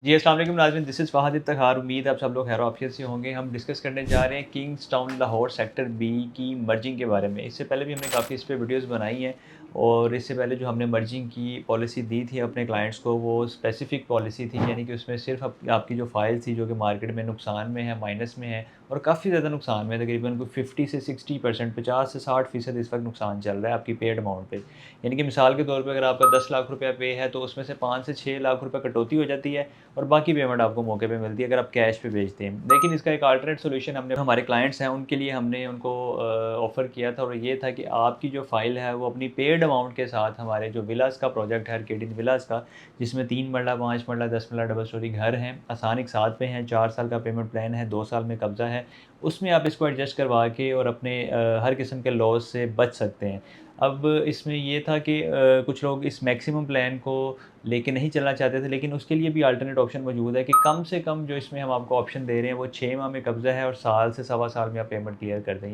जी, अस्सलाम वालेकुम नाज़रीन, दिस इज़ फ़हद इफ्तिख़ार। उम्मीद है आप सब लोग खैर आफ़ियत से होंगे। हम डिस्कस करने जा रहे हैं Kings Town Lahore sector B की मर्जिंग के बारे में। इससे पहले भी हमने काफ़ी इस पे वीडियोज़ बनाई हैं और इससे पहले जो हमने मर्जिंग की पॉलिसी दी थी अपने क्लाइंट्स को, वो स्पेसिफ़िक पॉलिसी थी, यानी कि उसमें सिर्फ़ आपकी जो फ़ाइल थी जो कि मार्केट में नुकसान में है, माइनस में है और काफ़ी ज़्यादा नुकसान में है। तकरीबन कोई 50 से 60%, 50 से 60% इस वक्त नुकसान चल रहा है आपकी पेड अमाउंट पे। यानी कि मिसाल के तौर पे अगर आपका 10 लाख रुपया पे है तो उसमें से 5 से 6 लाख रुपए कटौती हो जाती है और बाकी पेमेंट आपको मौके पे मिलती है अगर आप कैश पे भेजते हैं। लेकिन इसका एक अल्टरनेट सॉल्यूशन हमने हमारे क्लाइंट्स हैं उनके लिए हमने उनको ऑफ़र किया था और ये था कि आपकी जो फ़ाइल है वो अपनी पेड अमाउंट के साथ हमारे जो विलास का प्रोजेक्ट है आर्केडियन विलास का, जिसमें 3 मरला, 5 मरला, 10 मरला डबल स्टोरी घर हैं, आसान एक साथ पे हैं, 4 साल का पेमेंट प्लान है, 2 साल में कब्ज़ा है। उसमें आप इसको एडजस्ट करवा के और अपने हर किस्म के लॉस से बच सकते हैं। अब इसमें ये था कि कुछ लोग इस मैक्सिमम प्लान को लेके नहीं चलना चाहते थे, लेकिन उसके लिए भी अल्टरनेट ऑप्शन मौजूद है कि कम से कम जो इसमें हम आपको ऑप्शन दे रहे हैं वो 6 माह में कब्ज़ा है और साल से सवा साल में आप पेमेंट क्लियर कर दें।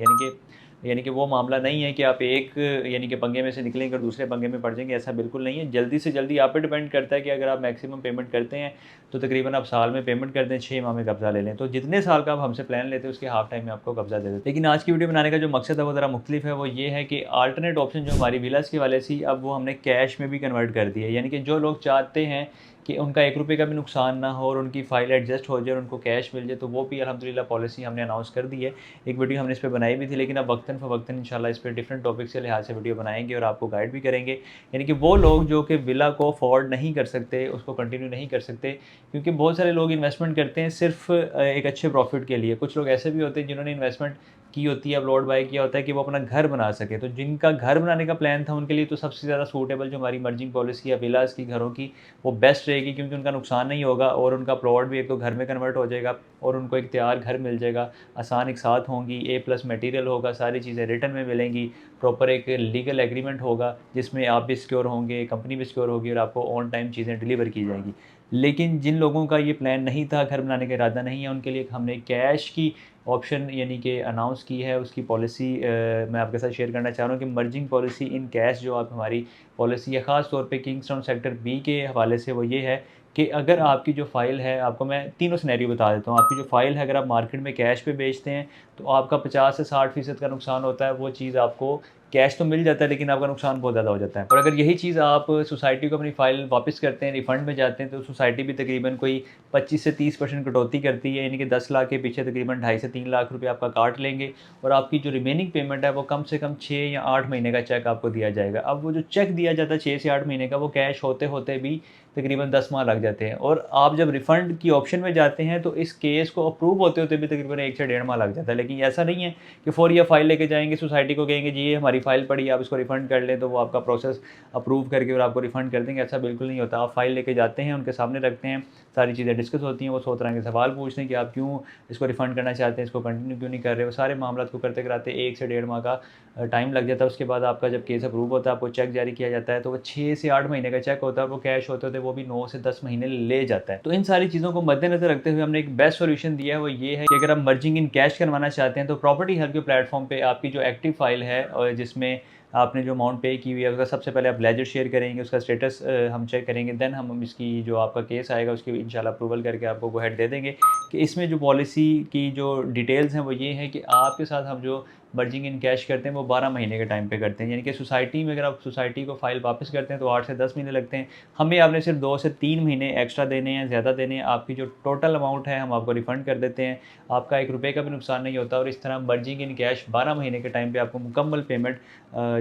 यानी कि वो मामला नहीं है कि आप एक यानी कि पंगे में से निकलेंगे और दूसरे पंगे में पड़ जाएँगे, ऐसा बिल्कुल नहीं है। जल्दी से जल्दी आप पे डिपेंड करता है कि अगर आप मैक्सिमम पेमेंट करते हैं, तो तकरीबन आप साल में पेमेंट कर दें, 6 माह में कब्ज़ा ले लें। तो जितने साल का आप हमसे प्लान लेते हैं उसके हाफ़ टाइम में आपको कब्ज़ा दे देते हैं। लेकिन आज की वीडियो बनाने का जो मकसद है वो ज़रा मुख्तलिफ है, वो ये है कि अल्टरनेट ऑप्शन जो हमारी विलास की वाले थी, अब वो हमने कैश में भी कन्वर्ट कर दी है। यानी कि जो लोग चाहते हैं कि उनका ₹1 का भी नुकसान ना हो और उनकी फ़ाइल एडजस्ट हो जाए और उनको कैश मिल जाए, तो वो भी अल्हम्दुलिल्लाह पॉलिसी हमने अनाउंस कर दी है। एक वीडियो हमने इस पे बनाई भी थी, लेकिन अब वक़्तन फ़वक़्तन इंशाल्लाह इस पे डिफरेंट टॉपिक्स के लिहाज़ से वीडियो बनाएँगे और आपको गाइड भी करेंगे। यानी कि वो लोग जो कि विला को अफ़ोर्ड नहीं कर सकते, उसको कंटिन्यू नहीं कर सकते, क्योंकि बहुत सारे लोग इन्वेस्टमेंट करते हैं सिर्फ़ एक अच्छे प्रॉफ़िट के लिए। कुछ लोग ऐसे भी होते हैं जिन्होंने इन्वेस्टमेंट की होती है, अपलोड बाय किया होता है कि वो अपना घर बना सकें। तो जिनका घर बनाने का प्लान था उनके लिए तो सबसे ज़्यादा सूटेबल जो हमारी मर्जिंग पॉलिसी है विलास की घरों की, वो बेस्ट रहेगी, क्योंकि उनका नुकसान नहीं होगा और उनका प्लॉट भी एक तो घर में कन्वर्ट हो जाएगा और उनको एक तैयार घर मिल जाएगा, आसान एक साथ होंगी, ए प्लस मटेरियल होगा, सारी चीज़ें रिटर्न में मिलेंगी, प्रॉपर एक लीगल एग्रीमेंट होगा जिसमें आप भी सिक्योर होंगे, कंपनी भी सिक्योर होगी और आपको ऑन टाइम चीज़ें डिलीवर की जाएँगी। लेकिन जिन लोगों का ये प्लान नहीं था, घर बनाने का इरादा नहीं है, उनके लिए हमने कैश की ऑप्शन यानी कि अनाउंस की है। उसकी पॉलिसी मैं आपके साथ शेयर करना चाह रहा हूँ कि मर्जिंग पॉलिसी इन कैश जो आप हमारी पॉलिसी है, ख़ास तौर पे किंग्सटाउन सेक्टर बी के हवाले से, वो ये है कि अगर आपकी जो फ़ाइल है, आपको मैं तीनों सिनेरियो बता देता हूँ। आपकी जो फ़ाइल है अगर आप मार्केट में कैश पे बेचते हैं, तो आपका 50 से 60% का नुकसान होता है। वो चीज़ आपको कैश तो मिल जाता है, लेकिन आपका नुकसान बहुत ज़्यादा हो जाता है। और अगर यही चीज़ आप सोसाइटी को अपनी फ़ाइल वापस करते हैं, रिफ़ंड में जाते हैं, तो सोसाइटी भी तकरीबन कोई 25 से 30% कटौती करती है, यानी कि 10 लाख के पीछे तकरीबन 2.5 से 3 लाख रुपए आपका काट लेंगे और आपकी जो रिमेनिंग पेमेंट है वो कम से कम 6 या 8 महीने का चेक आपको दिया जाएगा। अब वो जो चेक दिया जाता है 6 से 8 महीने का, वो कैश होते-होते भी तकरीबन 10 माह लग जाते हैं और आप जब रिफ़ंड की ऑप्शन में जाते हैं तो इस केस को अप्रूव होते-होते भी तकरीबन 1 से डेढ़ माह लग जाता है। लेकिन ऐसा नहीं है कि फ़ौरी आप फ़ाइल लेके जाएँगे, सोसाइटी को कहेंगे जी ये हमारी फ़ाइल पड़ी है, आप इसको रिफ़ंड कर लें, तो वो आपका प्रोसेस अप्रूव करके और आपको रिफ़ंड कर देंगे। ऐसा बिल्कुल नहीं होता। आप फ़ाइल लेके जाते हैं, उनके सामने रखते हैं, सारी चीज़ें डिस्कस होती हैं, वो 100 तरह के सवाल पूछते हैं कि आप क्यों इसको रिफ़ंड करना चाहते हैं, इसको कंटिन्यू क्यों नहीं कर रहे हो। सारे मामलात को करते-कराते 1 से डेढ़ माह का टाइम लग जाता है। उसके बाद आपका जब केस अप्रूव होता है, आपको चेक जारी किया जाता है, तो वो 6 से 8 महीने का चेक होता है, वो कैश होते-होते वो भी 9 से 10 महीने ले जाता है। तो इन सारी चीज़ों को मद्देनज़र रखते हुए हमने एक बेस्ट सॉल्यूशन दिया है, वो ये है कि अगर आप मर्जिंग इन कैश करवाना चाहते हैं, तो प्रॉपर्टी हब के प्लेटफ़ॉर्म पे आपकी जो एक्टिव फ़ाइल है और जिसमें आपने जो अमाउंट पे की हुई है, उसका सबसे पहले आप लेजर शेयर करेंगे, उसका स्टेटस हम चेक करेंगे, देन हम इसकी जो आपका केस आएगा उसकी इंशाल्लाह अप्रूवल करके आपको गो अहेड दे देंगे कि इसमें जो पॉलिसी की जो डिटेल्स हैं वो ये हैं कि आपके साथ हम जो मर्जिंग इन कैश करते हैं वो 12 महीने के टाइम पे करते हैं। यानी कि सोसाइटी में अगर आप सोसाइटी को फ़ाइल वापस करते हैं तो 8 से 10 महीने लगते हैं। हमें आपने सिर्फ 2 से 3 महीने एक्स्ट्रा देने हैं, ज़्यादा देने हैं। आपकी जो टोटल अमाउंट है हम आपको रिफ़ंड कर देते हैं। आपका ₹1 का भी नुकसान नहीं होता और इस तरह मर्जिंग इन कैश 12 महीने के टाइम पे आपको मुकम्मल पेमेंट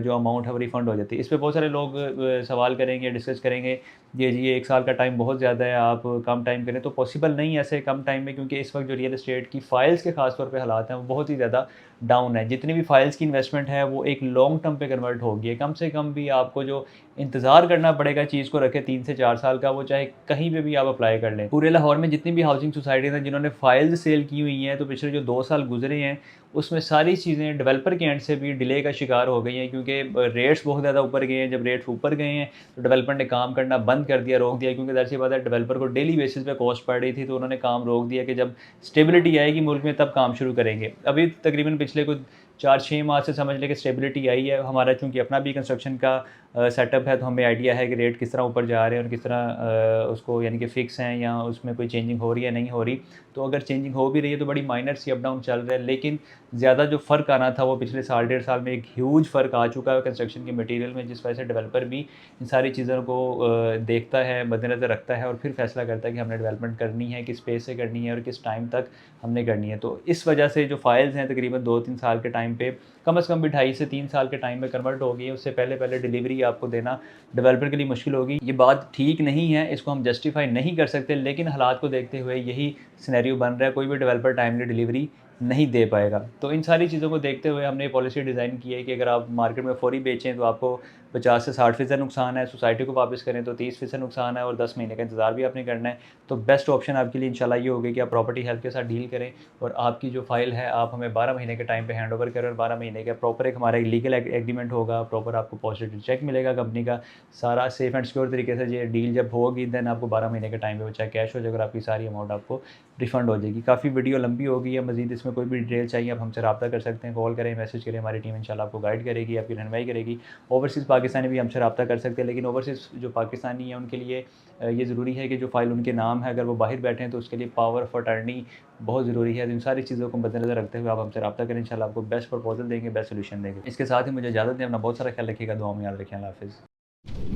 जो अमाउंट है वो रिफ़ंड हो जाती है। इस पे बहुत सारे लोग सवाल करेंगे, डिस्कस करेंगे, जी 1 साल का टाइम बहुत ज़्यादा है, आप कम टाइम करें, तो पॉसिबल नहीं है ऐसे कम टाइम में, क्योंकि इस वक्त जो रियल एस्टेट की फ़ाइल्स के ख़ास तौर पे हालात हैं वो बहुत ही ज़्यादा डाउन है। जितनी भी फ़ाइल्स की इन्वेस्टमेंट है वो एक लॉन्ग टर्म पे कन्वर्ट होगी है। कम से कम भी आपको जो इंतज़ार करना पड़ेगा चीज़ को रखे 3 से 4 साल का, वो चाहे कहीं पे भी आप अप्लाई कर लें। पूरे लाहौर में जितनी भी हाउसिंग सोसाइटीज़ हैं जिन्होंने फ़ाइल्स सेल की हुई हैं, तो पिछले जो 2 साल गुज़रे हैं उसमें सारी चीज़ें डेवलपर के एंड से भी डिले का शिकार हो गई हैं, क्योंकि रेट्स बहुत ज़्यादा ऊपर गए हैं। जब रेट्स ऊपर गए हैं तो डेवलपर ने काम करना बंद कर दिया, रोक दिया, क्योंकि ज़ाहिर-सी बात है डेवलपर को डेली बेसिस पे कॉस्ट पड़ रही थी, तो उन्होंने काम रोक दिया कि जब स्टेबिलिटी आएगी मुल्क में तब काम शुरू करेंगे। अभी तकरीबन पिछले कुछ 4-6 माह से समझ लें कि स्टेबिलिटी आई है। हमारा चूँकि अपना भी कंस्ट्रक्शन का सेटअप है, तो हमें आइडिया है कि रेट किस तरह ऊपर जा रहे हैं और किस तरह उसको यानी कि फ़िक्स हैं या उसमें कोई चेंजिंग हो रही है, नहीं हो रही। तो अगर चेंजिंग हो भी रही है तो बड़ी माइनर सी अप डाउन चल रहा है, लेकिन ज़्यादा जो फ़र्क आना था वो पिछले साल डेढ़ साल में एक ह्यूज फ़र्क आ चुका है कंस्ट्रक्शन के मटेरियल में, जिस वजह से डेवलपर भी इन सारी चीज़ों को देखता है, मद्देनज़र रखता है और फिर फैसला करता है कि हमने डेवलपमेंट करनी है, किस पेस से करनी है और किस टाइम तक हमने करनी है। तो इस वजह से जो फाइल्स हैं तकरीबन 2-3 साल के टाइम पे कम से कम भी 2.5 से 3 साल के टाइम में कन्वर्ट हो गई है। उससे पहले डिलीवरी आपको देना डेवलपर के लिए मुश्किल होगी। ये बात ठीक नहीं है, इसको हम जस्टिफ़ाई नहीं कर सकते, लेकिन हालात को देखते हुए यही सिनेरियो बन रहा है, कोई भी डेवलपर टाइमली डिलीवरी नहीं दे पाएगा। तो इन सारी चीज़ों को देखते हुए हमने पॉलिसी डिज़ाइन की है कि अगर आप मार्केट में फौरी बेचें तो आपको 50 से 60% नुकसान है, सोसाइटी को वापस करें तो 30% नुकसान है और 10 महीने का इंतज़ार भी आपने करना है। तो बेस्ट ऑप्शन आपके लिए इंशाल्लाह ये होगी कि आप प्रॉपर्टी हेल्प के साथ डील करें और आपकी जो फ़ाइल है आप हमें 12 महीने के टाइम पे हैंडओवर करें और 12 महीने का प्रॉपर एक हमारा लीगल एग्रीमेंट होगा, प्रॉपर आपको पॉजिटिव चेक मिलेगा कंपनी का, सारा सेफ एंड सिक्योर तरीके से ये डील जब होगी देन आपको 12 महीने के टाइम पे चाहे कैश हो जाएगा और आपकी सारी अमाउंट आपको रिफ़ंड हो जाएगी। काफ़ी वीडियो लंबी हो गई है, मज़ीद इसमें कोई भी डिटेल चाहिए आप हमसे रब्ता कर सकते हैं, कॉल करें, मैसेज करें, हमारी टीम इंशाल्लाह आपको गाइड करेगी, आपकी रहनुमाई करेगी। ओवरसीज़ पाकिस्तानी भी हमसे रब्ता कर सकते हैं, लेकिन ओवरसीज़ जो पाकिस्तानी हैं उनके लिए ये ज़रूरी है कि जो फ़ाइल उनके नाम है, अगर वो बाहर बैठे हैं तो उसके लिए पावर ऑफ अटॉर्नी बहुत ज़रूरी है। तो इन सारी चीज़ों को मद्देनज़र रखते हुए आप हमसे रब्ता करें, इंशाल्लाह आपको बेस्ट प्रपोज़ल देंगे, बेस्ट सॉल्यूशन देंगे। इसके साथ ही मुझे इजाज़त दें, अपना बहुत सारा ख्याल रखिएगा, दुआ में याद रखें। अल्लाह हाफ़िज़।